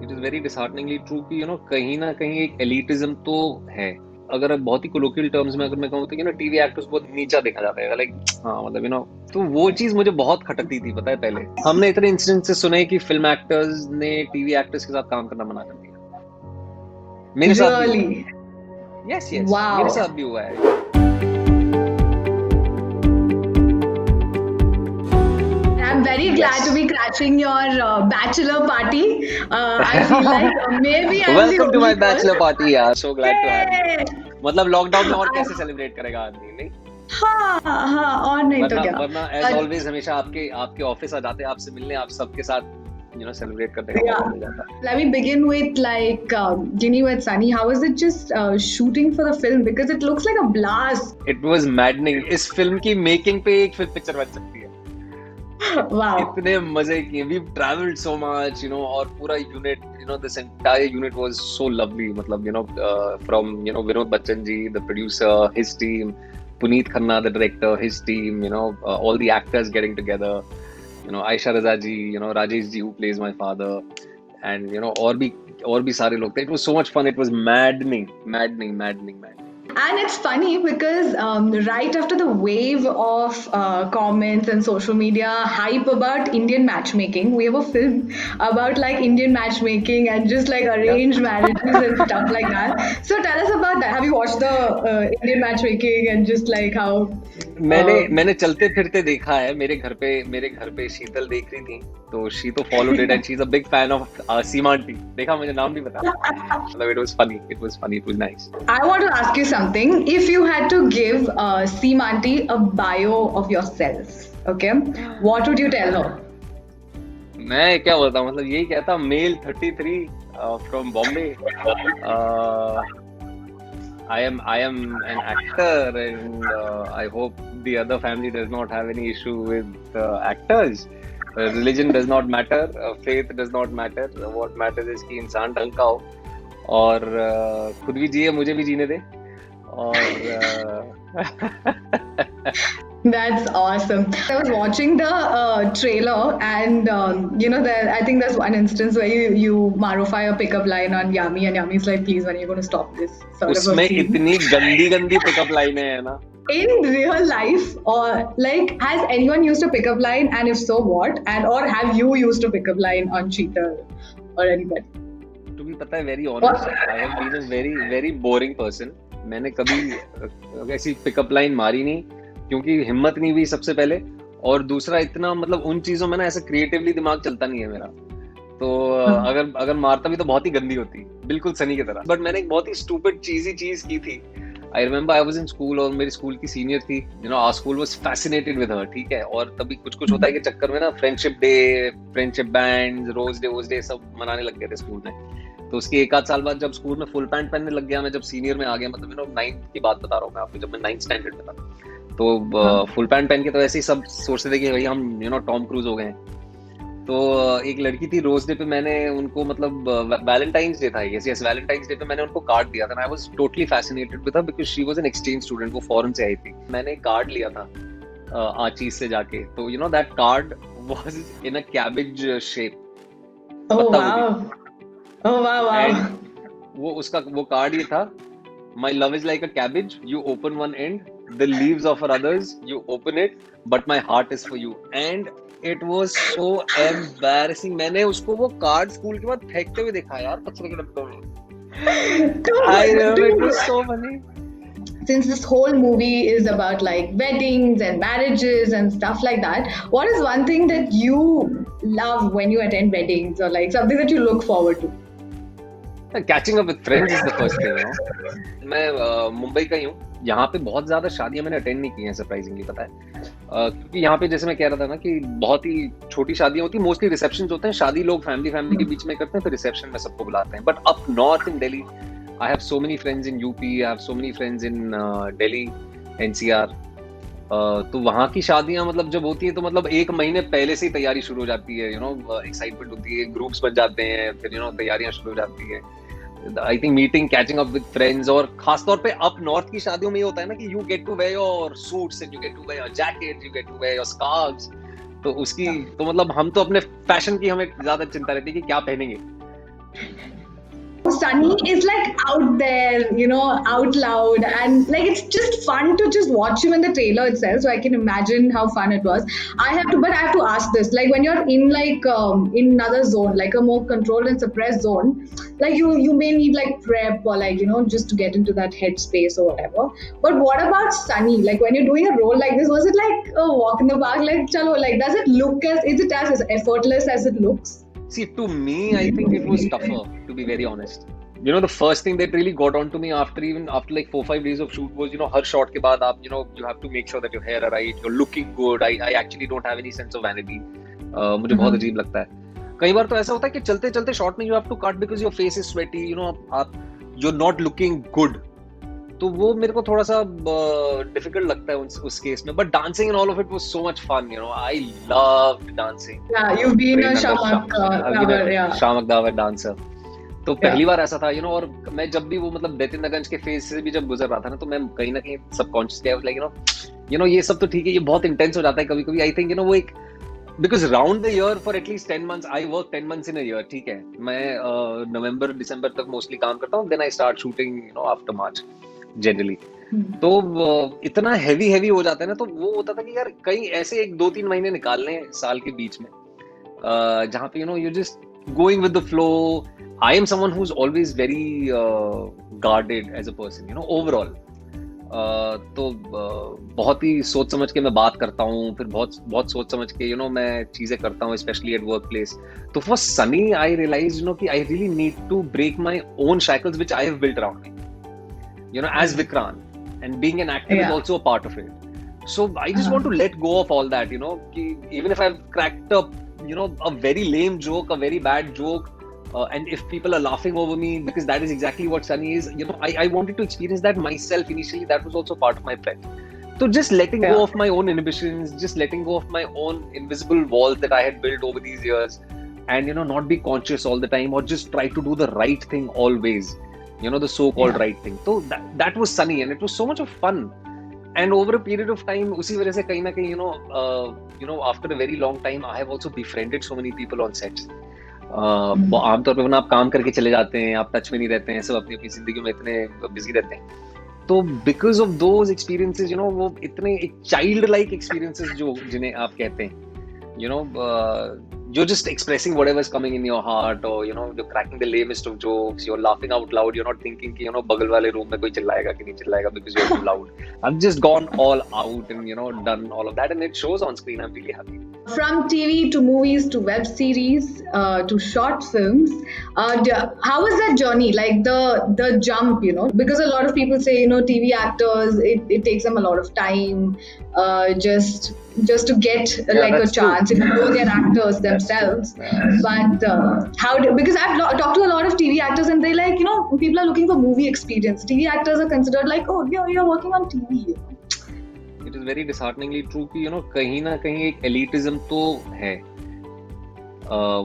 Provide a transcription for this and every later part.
which is very dishearteningly true कि कहीं ना कहीं एक elitism तो है. अगर बहुत ही colloquial terms में अगर मैं कहूँ तो टीवी एक्टर्स बहुत नीचा देखा जाता है, लाइक हाँ मतलब तो वो चीज मुझे बहुत खटकती थी, पता है. पहले हमने इतने इंस्टेंसेस सुने कि फिल्म एक्टर्स ने टीवी एक्टर्स के साथ काम करना मना कर दिया. मेरे साथ भी हुआ Really? है. यस यस, मेरे Wow. साथ भी हुआ है. I'm very glad to Yes. be crashing your bachelor party. I feel like maybe I'm the welcome to only my bachelor one. Party यार, so glad to have Yay! You. मतलब lockdown में और कैसे I- celebrate करेगा आदमी, नहीं? हाँ हाँ, और नहीं तो वरना क्या. वरना एज ऑलवेज हमेशा आपके आपके ऑफिस आ जाते, आपसे मिलने, आप सबके साथ सेलिब्रेट करने का Yeah. मौका मिल जाता. Let me begin with like Ginny with Sunny. How was it just shooting for the film? Because it looks like a blast. It was maddening. इस फिल्म की मेकिंग पे एक फिल्म पिक्चर बन सकती है. Wow. इतने मजे किए, वी ट्रैवल्ड सो मच, और पूरा unit, this entire unit was so lovely. मतलब from Vinod Bachchan ji, the producer, his team, Puneet Khanna the director, his team, all the actors getting together, Ayesha Raza ji, Rajesh ji who plays my father, and और भी सारे लोग थे. It was so much fun. It was maddening maddening maddening maddening. And it's funny because right after the wave of comments and social media hype about Indian matchmaking, we have a film about like Indian matchmaking and just like Yeah. arranged marriages and stuff like that. So tell us about that. Have you watched the Indian matchmaking and just like how? मैंने चलते फिरते देखा है. मेरे घर पे शीतल देख रही थी, तो शी तो followed it, and she is a big fan of Seema aunty. देखा, मुझे नाम नहीं पता. मतलब it was funny, it was nice. I want to ask you something. If you had to give Seemanti a bio of yourself, okay, what would you tell her? मैं क्या बोलता हूँ, मतलब यही कहता, male 33 from Bombay. I am an actor, and I hope the other family does not have any issue with actors. Religion does not matter, faith does not matter. What matters is कि इंसान ढंग का हो और खुद भी जिए, मुझे भी जीने दे. और That's awesome. I was watching the trailer, and I think there's one instance where you marify a pickup line on Yami, and Yami's like, "Please, when are you going to stop this?" Sort of a उसमें scene. इतनी गंदी गंदी pickup लाइनें हैं ना. In real life, or like, has anyone used a pickup line, and if so, what? And or have you used a pickup line on Cheater or anybody? To be पता है, very honest, I have been a very very boring person. मैंने कभी ऐसी pickup line मारी नहीं, क्योंकि हिम्मत नहीं हुई सबसे पहले, और दूसरा इतना मतलब उन चीजों में ना ऐसे क्रिएटिवली दिमाग चलता नहीं है मेरा. तो अगर मारता भी तो बहुत ही गंदी होती, बिल्कुल सनी की तरह. बट मैंने एक बहुत ही स्टूपिड चीजी चीज की थी. I remember I was in school, और मेरी स्कूल की सीनियर थी. Our school was fascinated with her, ठीक है. और तभी कुछ होता है कि चक्कर में ना friendship day, friendship band, rose day सब मनाने लग गए थे स्कूल में. तो उसके एक आध साल बाद जब स्कूल में फुल पैंट पहनने लग गया मैं, जब सीनियर में आ गया, मतलब 9th की बात बता रहा हूँ मैं आपको, जब मैं 9th स्टैंडर्ड में था, तो फुल पैंट पहन के तो ऐसे ही सब सोचते थे कि भाई हम टॉम क्रूज हो गए. तो एक लड़की थी, रोज डे पे मैंने उनको, मतलब वैलेंटाइंस डे था, यस वैलेंटाइंस डे पे मैंने उनको कार्ड दिया था. I was totally fascinated with her because she was an exchange student, वो फॉरेन से आई थी. मैंने कार्ड लिया था आचीज से जाके, तो that card was in a cabbage shape. Oh पत्ता wow! Oh wow! Wow! And वो कार्ड ये था, my love is like a cabbage, you open one end, the leaves offer others, you open it, but my heart is for you. And it was so embarrassing. मैंने उसको वो card school के बाद फेंकते हुए देखा यार, कचरे के डब्बे में. I remember, it was so funny. Since this whole movie is about like weddings and marriages and stuff like that, what is one thing that you love when you attend weddings, or like something that you look forward to? Catching up with friends is the first thing. मैं मुंबई का ही हूँ. यहाँ पे बहुत ज्यादा शादियां मैंने attend नहीं की हैं, सरप्राइजिंगली, पता है. क्योंकि यहाँ पे जैसे मैं कह रहा था ना कि बहुत ही छोटी शादियां होती हैं, मोस्टली रिसेप्शंस होते हैं. शादी लोग फैमिली के बीच में करते हैं, फिर रिसेप्शन में सबको बुलाते हैं. But up north in Delhi, I have so many friends in UP, I have so many friends in Delhi, NCR. तो वहाँ की शादियाँ मतलब जब होती है तो मतलब एक महीने पहले से ही तैयारी शुरू हो जाती है. एक्साइटमेंट होती है, ग्रुप्स बन जाते हैं, फिर तैयारियाँ शुरू हो जाती है. I think meeting, catching up with friends, और खासतौर पे अप नॉर्थ की शादियों में ये होता है ना कि you get to wear your suits, and you get to wear your jackets, you get to wear your scarves. तो उसकी तो मतलब हम तो अपने फैशन की हमें ज्यादा चिंता रहती है कि क्या पहनेंगे. Sunny is like out there, out loud, and like it's just fun to just watch him in the trailer itself. So I can imagine how fun it was. But I have to ask this: like when you're in in another zone, like a more controlled and suppressed zone, like you may need like prep or like just to get into that headspace or whatever. But what about Sunny? Like when you're doing a role like this, was it like a walk in the park? Like chalo, like does it look is it as effortless as it looks? See, to me, I think it was tougher, to be very honest. The first thing that really got on to me after like 4-5 days of shoot was, her shot ke baad aap, you have to make sure that your hair are right, you're looking good. I actually don't have any sense of vanity. मुझे बहुत अजीब लगता है. कई बार तो ऐसा होता है कि चलते चलते शॉट में you have to cut because your face is sweaty, you're not looking good. तो वो मेरे को थोड़ा सा डिफिकल्ट लगता है उस केस में. But dancing and all of it was so much fun. I loved dancing. you've been a Shiamak Davar dancer. तो पहली बार ऐसा था, और मैं जब भी वो मतलब बेतिंदागंज के फेस से भी जब गुजर रहा था ना, तो मैं कहीं ना कहीं सबकॉन्शियसली लाइक ये सब तो ठीक है, ये बहुत इंटेंस हो जाता है कभी कभी. आई थिंक वो एक because round the year for at least 10 months, I work 10 months in a year. ठीक है, मैं नवंबर दिसंबर तक मोस्टली काम करता हूँ. then I start shooting after March generally. तो इतना हैवी हो जाता है ना, तो वो होता था कि यार कहीं ऐसे 1-2-3 महीने निकालने साल के बीच में जहाँ पे you're just going with the flow. I am someone who's always very guarded as a person, overall. तो बहुत ही सोच समझ के मैं बात करता हूँ, फिर बहुत सोच समझ के मैं चीजें करता हूँ, स्पेशली एट वर्क प्लेस. तो फॉर सनी आई रियलाइज कि I really need to break my own shackles which I have built around me, as Vikrant, and being an actor is also a part of it. So I just want to let go of all that, ki even if I've cracked up, a very lame joke, a very bad joke, and if people are laughing over me, because that is exactly what Sunny is, I wanted to experience that myself initially. That was also part of my plan. So just letting go of my own inhibitions, just letting go of my own invisible walls that I had built over these years, and not be conscious all the time, or just try to do the right thing always, the so-called right thing. So that was Sunny, and it was so much of fun. And over a period of time, उसी वजह से कहीं ना कहीं after a very long time, I have also befriended so many people on sets. आमतौर पे आप काम करके चले जाते हैं, आप टच में नहीं रहते हैं, सब अपनी अपनी जिंदगी में इतने बिजी रहते हैं. तो बिकॉज ऑफ दोज एक्सपीरियंसेस, वो इतने एक चाइल्ड लाइक एक्सपीरियंसेस जो जिन्हें आप कहते हैं, you're just expressing whatever is coming in your heart, or you're cracking the lamest of jokes, you're laughing out loud, you're not thinking कि बगल वाले रूम में कोई चिल्लाएगा कि नहीं चिल्लाएगा, because you're too loud. I've just gone all out and done all of that, and it shows on screen. I'm really happy. From TV to movies to web series to short films, how was that journey? Like the jump, because a lot of people say TV actors, it takes them a lot of time just to get like a chance, though they're actors themselves. But because I've talked to a lot of TV actors, and they like people are looking for movie experience. TV actors are considered like, oh, you're working on TV. It is very dishearteningly true कि कहीं ना कहीं एक elitism तो है.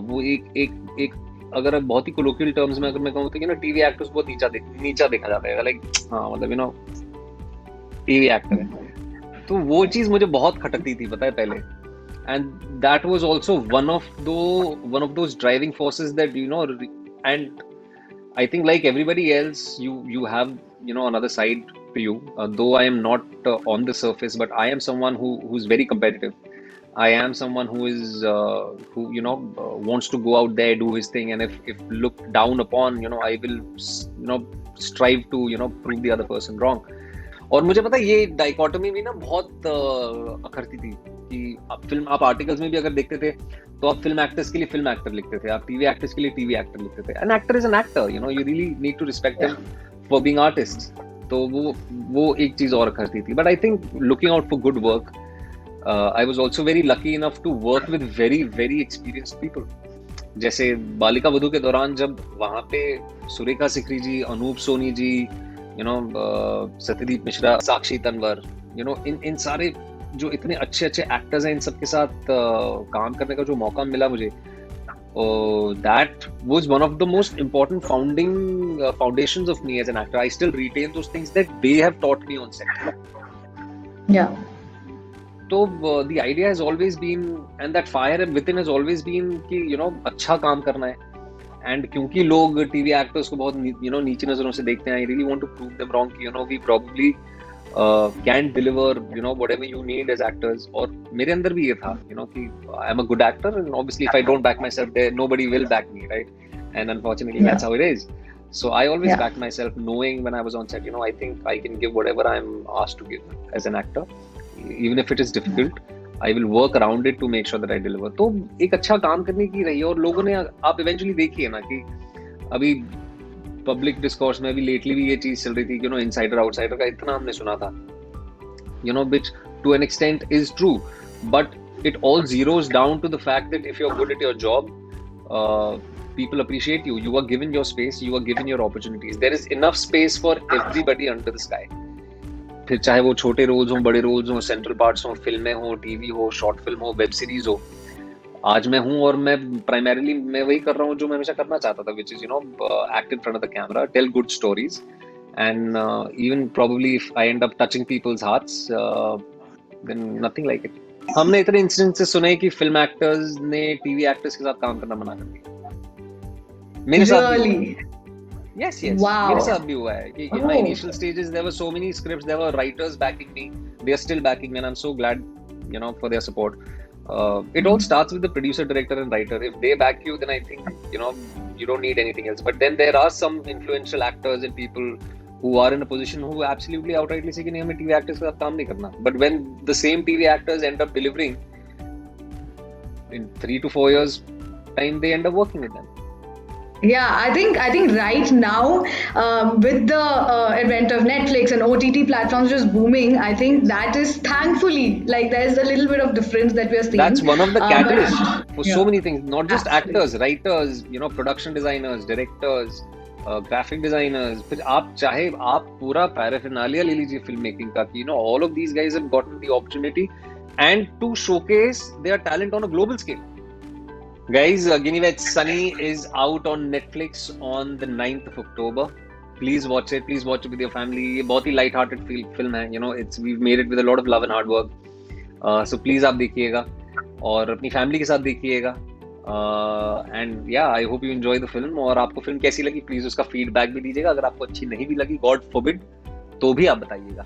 वो एक अगर बहुत ही colloquial terms में अगर मैं कहूँ तो टीवी एक्टर्स बहुत नीचा देखा जाता है. लाइक हाँ, मतलब टीवी एक्टर है. तो वो चीज मुझे बहुत खटकती थी, पता है, पहले. And that was also one of those driving forces that and I think like everybody else, you have another side to you, though I am not on the surface, but I am someone who's very competitive. I am someone who is who wants to go out there, do his thing, and if looked down upon, I will strive to prove the other person wrong. और मुझे पता है ये dichotomy भी ना बहुत अखरती थी कि आप आर्टिकल्स में भी अगर देखते थे तो आप फिल्म एक्टर्स के लिए फिल्म एक्टर लिखते थे, आप टीवी एक्टर्स के लिए टीवी एक्टर लिखते थे. An actor is an actor, you really need to respect him for being artist. तो वो एक चीज और करती थी. But I think looking out for good work, I was also very lucky enough to work with very very experienced people. जैसे बालिका वधू के दौरान जब वहां पे सुरेखा सिकरी जी, अनूप सोनी जी, सत्यदीप मिश्रा, साक्षी तन्वर, इन सारे जो इतने अच्छे एक्टर्स हैं, इन सबके साथ काम करने का जो मौका मिला मुझे, that was one of the most important foundations of me as an actor. I still retain those things that they have taught me on set. Yeah. So the idea has always been, and that fire within has always been कि अच्छा काम करना है. And क्योंकि लोग TV actors को बहुत नीची नजरों से देखते हैं, I really want to prove them wrong कि we probably can deliver whatever you need as actors. और मेरे अंदर भी ये था कि I am a good actor and obviously if I don't back myself nobody will back me, right? And unfortunately that's how it is. So I always back myself, knowing when I was on set, I think I can give whatever I'm asked to give as an actor, even if it is difficult. I will work around it to make sure that I deliver. तो एक अच्छा काम करने की रही है. और लोगों ने, आप इवेंचुअली देखिए ना कि अभी पब्लिक डिस्कोर्स में भी लेटली भी ये चीज चल रही थी कि इनसाइडर आउटसाइडर का इतना हमने सुना था, which to an extent is true, but it all zeroes down to the fact that if you're good at your job, people appreciate you. You are given your space, you are given your opportunities. There is enough space for everybody under the sky. फिर चाहे वो छोटे roles हो, बड़े roles हो, central parts हो, फिल्में हो, टीवी हो, शॉर्ट फिल्म हो, वेब सीरीज हो. आज मैं हूँ और मैं प्राइमरीली मैं वही कर रहा हूँ जो मैं हमेशा करना चाहता था, which is act in front of the camera, tell good stories, and even probably if I end up touching people's hearts, then nothing like it. हमने इतने इंसिडेंसेस सुने कि फिल्म एक्टर्स ने टीवी एक्टर्स के साथ काम करना मना कर दिया. मेरे साथ भी yes मेरे साथ भी हुआ है कि in my initial stages there were so many scripts, there were writers backing me, they are still backing me, and I'm so glad for their support. It all starts with the producer, director and writer. If they back you, then I think you don't need anything else. But then there are some influential actors and people who are in a position who absolutely outrightly say कि नहीं हमें TV actors के साथ काम नहीं करना. But when the same TV actors end up delivering in 3 to 4 years time, they end up working with them. Yeah, I think right now with the advent of Netflix and OTT platforms just booming, I think that is thankfully like there's a little bit of difference that we are seeing. That's one of the catalysts for so many things, not just actors, writers, production designers, directors, graphic designers. फिर आप चाहे आप पूरा पैराफिनालिया ले लीजिए film making का कि all of these guys have gotten the opportunity and to showcase their talent on a global scale. Guys, Ginny Veg Sunny is out on Netflix on the 9th of October. Please watch it. Please watch it with your family. ये बहुत ही light-hearted film है. We've made it with a lot of love and hard work. So please आप देखिएगा और अपनी family के साथ देखिएगा. And yeah, I hope you enjoy the film. और आपको film कैसी लगी? Please उसका feedback भी दीजिएगा. अगर आपको अच्छी नहीं भी लगी, God forbid, तो भी आप बताइएगा.